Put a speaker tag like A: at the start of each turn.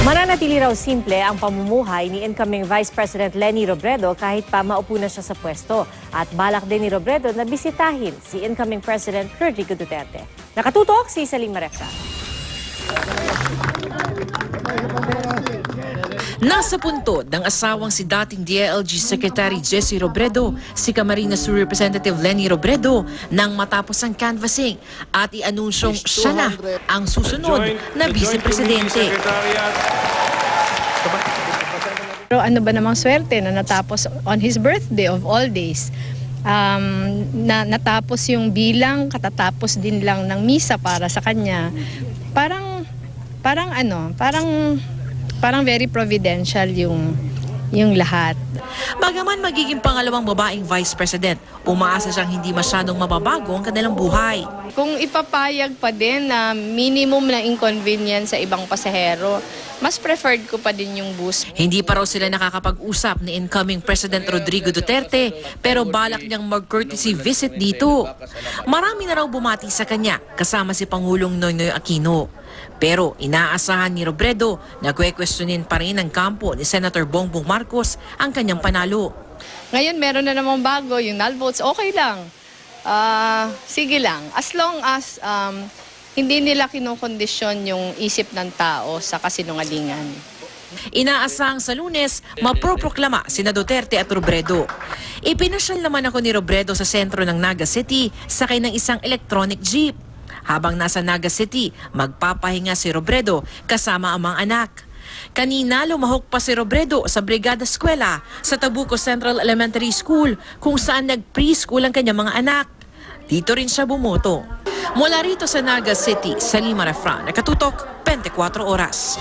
A: Mananatili raw simple ang pamumuhay ni incoming Vice President Leni Robredo kahit pa maupo na siya sa pwesto. At balak din ni Robredo na bisitahin si incoming President Rodrigo Duterte. Nakatutok si Salim Marefra.
B: Nasa puntod ng asawang si dating DILG Secretary Jesse Robredo, si Camarines Sur Representative Leni Robredo nang matapos ang canvassing at i-anunsyong siya na ang susunod na vice-presidente.
C: Pero ano ba namang swerte na natapos on his birthday of all days. Natapos yung bilang, katatapos din lang ng misa para sa kanya. Parang very providential yung lahat.
B: Bagaman magiging pangalawang babaeng vice president, umaasa siyang hindi masyadong mababago ang kanilang buhay.
C: Kung ipapayag pa din na minimum na inconvenience sa ibang pasahero, mas preferred ko pa din yung bus.
B: Hindi pa raw sila nakakapag-usap ni incoming President Rodrigo Duterte, pero balak niyang mag-courtesy visit dito. Marami na raw bumati sa kanya, kasama si Pangulong Noynoy Aquino. Pero inaasahan ni Robredo na kwe-questionin pa rin ng kampo ni Senator Bongbong Marcos ang kanyang panalo.
C: Ngayon meron na namang bago, yung null votes, okay lang. Sige lang. As long as hindi nila kinokondisyon yung isip ng tao sa kasinungalingan.
B: Inaasahang sa Lunes, maproproklama sina Duterte at Robredo. Ipinasyal naman ako ni Robredo sa sentro ng Naga City sakay ng isang electronic jeep. Habang nasa Naga City, magpapahinga si Robredo kasama ang mga anak. Kanina lumahok pa si Robredo sa Brigada Eskwela sa Tabuco Central Elementary School kung saan nag-preschool ang kanyang mga anak. Dito rin siya bumoto. Mula rito sa Naga City, Salim Marefra, Nakatutok, 24 Oras.